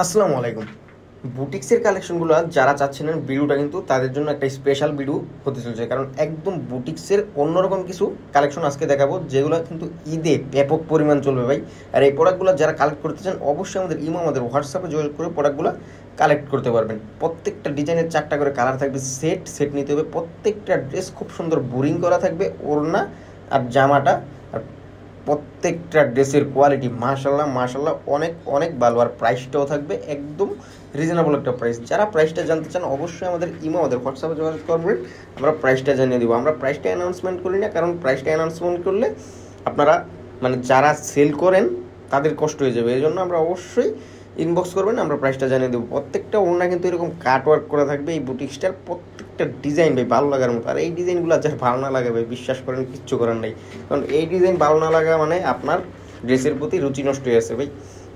আসসালামু আলাইকুম। বুটিক্সের কালেকশনগুলো যারা চাচ্ছিলেন ভিডিওটা কিন্তু তাদের জন্য একটা স্পেশাল ভিডিও হতে চলেছে, কারণ একদম বুটিক্সের অন্যরকম কিছু কালেকশন আজকে দেখাবো, যেগুলো কিন্তু ঈদে ব্যাপক পরিমাণ চলবে ভাই। আর এই প্রোডাক্টগুলো যারা কালেক্ট করতে চান অবশ্যই আমাদের আমাদের হোয়াটসঅ্যাপে যোগাযোগ করে প্রোডাক্টগুলো কালেক্ট করতে পারবেন। প্রত্যেকটা ডিজাইনের 4টা করে কালার থাকবে, সেট সেট নিতে হবে। প্রত্যেকটা ড্রেস খুব সুন্দর বোরিং করা থাকবে, ওড়না আর জামাটা। আর প্রত্যেকটা ড্রেসের কোয়ালিটি মাশাল্লাহ মাশাল্লাহ অনেক অনেক ভালো। আর প্রাইসটাও থাকবে একদম রিজনেবল একটা প্রাইস। যারা প্রাইসটা জানতে চান অবশ্যই আমাদের আমাদের হোয়াটসঅ্যাপে যোগাযোগ করবেন, আমরা প্রাইসটা জানিয়ে দেবো। আমরা প্রাইসটা অ্যানাউন্সমেন্ট করি না, কারণ প্রাইসটা অ্যানাউন্সমেন্ট করলে আপনারা যারা সেল করেন তাদের কষ্ট হয়ে যাবে। এই জন্য আমরা অবশ্যই ইনবক্স করবেন, আমরা প্রাইসটা জানিয়ে দেবো। প্রত্যেকটা ওড়না কিন্তু এরকম কাট ওয়ার্ক করা থাকবে। এই বুটিক্সটার প্রত্যেকটা ডিজাইন ভাই ভালো লাগার মতো। আর এই ডিজাইনগুলো যার ভালো না লাগে ভাই বিশ্বাস করেন কিচ্ছু করার নেই, কারণ এই ডিজাইন ভালো না লাগা মানে আপনার ড্রেসের প্রতি রুচি নষ্ট হয়ে আছে ভাই।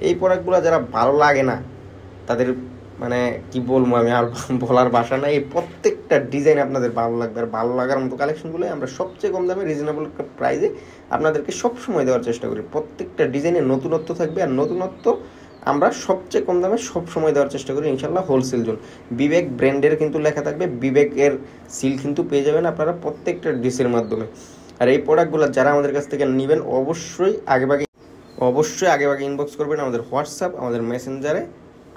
এই প্রোডাক্টগুলো যারা ভালো লাগে না তাদের কি বলবো, আমি আর বলার ভাষা নাই। এই প্রত্যেকটা ডিজাইন আপনাদের ভালো লাগবে। আর ভালো লাগার মতো কালেকশনগুলো আমরা সবচেয়ে কম দামে রিজনেবল একটা প্রাইসে আপনাদেরকে সবসময় দেওয়ার চেষ্টা করি। প্রত্যেকটা ডিজাইনে নতুনত্ব থাকবে, আর নতুনত্ব আমরা সবচেয়ে কম দামে সব সময় দেওয়ার চেষ্টা করি ইনশাল্লাহ। হোলসেল জোন বিবেক ব্র্যান্ডের কিন্তু লেখা থাকবে, বিবেকের সিল কিন্তু পেয়ে যাবেন আপনারা প্রত্যেকটা ডিসের মাধ্যমে। আর এই প্রোডাক্টগুলো যারা আমাদের কাছ থেকে নেবেন অবশ্যই আগেভাগে ইনবক্স করবেন আমাদের হোয়াটসঅ্যাপ, আমাদের মেসেঞ্জারে,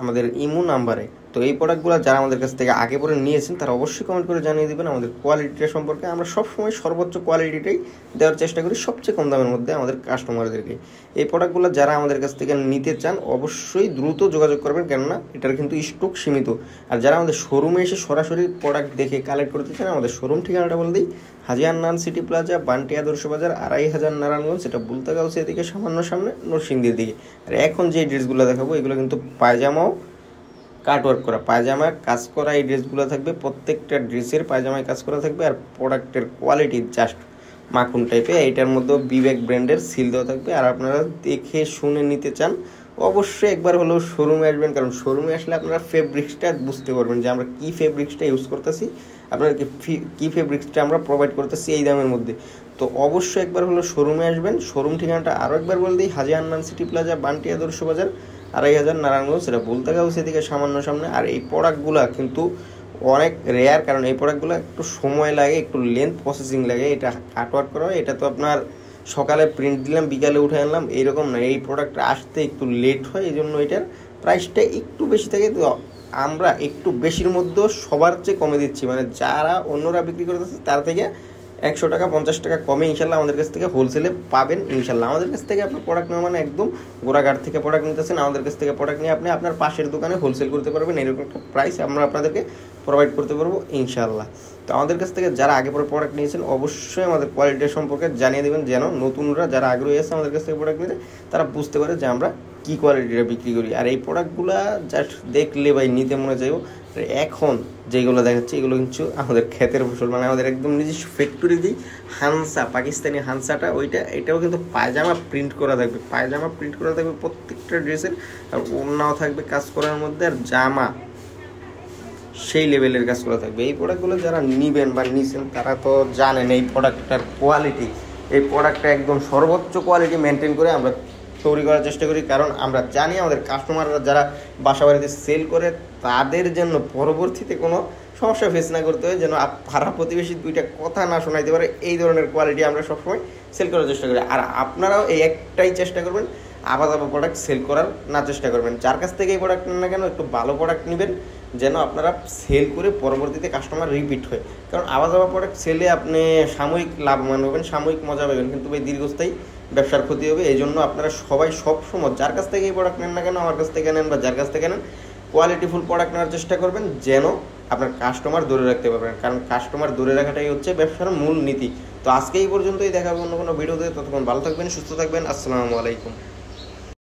আমাদের ইমো নাম্বারে। তো এই প্রোডাক্টগুলো যারা আমাদের কাছ থেকে আগে পরে নিয়েছেন তারা অবশ্যই কমেন্ট করে জানিয়ে দেবেন আমাদের কোয়ালিটিটা সম্পর্কে। আমরা সবসময় সর্বোচ্চ কোয়ালিটিটাই দেওয়ার চেষ্টা করি সবচেয়ে কম দামের মধ্যে আমাদের কাস্টমারদেরকে। এই প্রোডাক্টগুলো যারা আমাদের কাছ থেকে নিতে চান অবশ্যই দ্রুত যোগাযোগ করবেন, কেননা এটার কিন্তু স্টক সীমিত। আর যারা আমাদের শোরুমে এসে সরাসরি প্রোডাক্ট দেখে কালেক্ট করতে চান আমাদের শোরুম ঠিকানাটা বলে দিই, হাজি আন্নান সিটি প্লাজা, বান্টি আদর্শ বাজার, 2500 নারায়ণগঞ্জ, সেটা বুলতাগাউসি এদিকে সামান্য সামনে নরসিংদীর দিকে। আর এখন যে ড্রেসগুলো দেখাবো এগুলো কিন্তু পায়জামাও কাটওয়ার্ক করা, পায়জামায় কাজ করা এই ড্রেসগুলো থাকবে। প্রত্যেকটা ড্রেসের পায়জামায় কাজ করা থাকবে। আর প্রোডাক্টের কোয়ালিটি জাস্ট মাখন টাইপের। এইটার মধ্যেও বিবেক ব্র্যান্ডের সিল দেওয়া থাকবে। আর আপনারা দেখে শুনে নিতে চান অবশ্যই একবার হলেও শোরুমে আসবেন, কারণ শোরুমে আসলে আপনারা ফেব্রিক্সটা বুঝতে পারবেন যে আমরা কী ফেব্রিক্সটা ইউজ করতেছি, আপনাদেরকে কী ফেব্রিক্সটা আমরা প্রোভাইড করতেছি এই দামের মধ্যে। তো অবশ্যই একবার হলো শোরুমে আসবেন। শোরুম ঠিকানাটা আরও একবার বলে দিই, হাজি আন্নান সিটি প্লাজা, বান্টি আদর্শ বাজার, 2500 নারায়ণগঞ্জ, সেটা বুলতাগাউসি এদিকে সামান্য সামনে। আর এই প্রোডাক্টগুলো কিন্তু অনেক রেয়ার, কারণ এই প্রোডাক্টগুলো একটু সময় লাগে, একটু লেন্থ প্রসেসিং লাগে। এটা কাটওয়ার্ক করা হয়, এটা তো আপনার সকালে প্রিন্ট দিলাম বিকালে উঠে আনলাম এইরকম না। এই প্রোডাক্টটা আসতে একটু লেট হয়, এই জন্য এটার প্রাইসটা একটু বেশি থাকে। তো আমরা একটু বেশির মধ্যেও সবার চেয়ে কমে দিচ্ছি, যারা অন্যরা বিক্রি করতেছে তার থেকে 100 টাকা 50 টাকা কমে ইনশাল্লাহ আমাদের কাছ থেকে হোলসেলে পাবেন ইনশাল্লাহ। আমাদের কাছ থেকে আপনার প্রোডাক্ট নেওয়া একদম গোড়াঘাট থেকে প্রোডাক্ট নিতেছেন, আমাদের কাছ থেকে প্রোডাক্ট নিয়ে আপনি আপনার পাশের দোকানে হোলসেল করতে পারবেন। এরকম একটা প্রাইস আমরা আপনাদেরকে প্রোভাইড করতে পারবো ইনশাল্লাহ। তো আমাদের কাছ থেকে যারা আগে পরে প্রোডাক্ট নিয়েছেন অবশ্যই আমাদের কোয়ালিটি সম্পর্কে জানিয়ে দেবেন, যেন নতুনরা যারা আগ্রহী আছে আমাদের কাছ থেকে প্রোডাক্ট নিতে তারা বুঝতে পারে যে আমরা কী কোয়ালিটিটা বিক্রি করি। আর এই প্রোডাক্টগুলো জাস্ট দেখলে ভাই নিতে মনে চাইব। এখন যেগুলো দেখাচ্ছি এগুলো কিন্তু আমাদের ক্ষেতের ফসল, আমাদের একদম নিজস্ব ফ্যাক্টরি যেই হানসা, পাকিস্তানি হানসাটা এটাও কিন্তু পায়জামা প্রিন্ট করা থাকবে, প্রত্যেকটা ড্রেসের। আর ওড়নাও থাকবে কাজ করার মধ্যে, আর জামা সেই লেভেলের কাজ করা থাকবে। এই প্রোডাক্টগুলো যারা নিবেন বা নিছেন তারা তো জানেন এই প্রোডাক্টটার কোয়ালিটি। এই প্রোডাক্টটা একদম সর্বোচ্চ কোয়ালিটি মেনটেন করে আমরা তৈরি করার চেষ্টা করি, কারণ আমরা জানি আমাদের কাস্টমাররা যারা বাসা বাড়িতে সেল করে তাদের জন্য পরবর্তীতে কোনো সমস্যা ফেস না করতে হয়, যেন পাড়া প্রতিবেশী দুইটা কথা না শোনাইতে পারে। এই ধরনের কোয়ালিটি আমরা সবসময় সেল করার চেষ্টা করি। আর আপনারাও এই একটাই চেষ্টা করবেন, আলাদা প্রোডাক্ট সেল করার না চেষ্টা করবেন। যার কাছ থেকে এই প্রোডাক্ট নেন না কেন একটু ভালো প্রোডাক্ট নেবেন, যেন আপনারা সেল করে পরবর্তীতে কাস্টমার রিপিট হয়। কারণ আলাদা প্রোডাক্ট সেলে আপনি সাময়িক লাভবান হবেন, সাময়িক মজা পাবেন, কিন্তু ভাই দীর্ঘস্থায়ী ব্যবসার ক্ষতি হবে। এই জন্য আপনারা সবাই সবসময় যার কাছ থেকে এই প্রোডাক্ট নেন না কেন, আমার কাছ থেকে নেন বা যার কাছ থেকে নেন, কোয়ালিটিফুল প্রোডাক্ট নেওয়ার চেষ্টা করবেন, যেন আপনার কাস্টমার ধরে রাখতে পারবেন। কারণ কাস্টমার ধরে রাখাটাই হচ্ছে ব্যবসার মূল নীতি। তো আজকে এই পর্যন্তই, দেখাবো অন্য কোনো ভিডিওতে। ততক্ষণ ভালো থাকবেন, সুস্থ থাকবেন। আসসালামু আলাইকুম।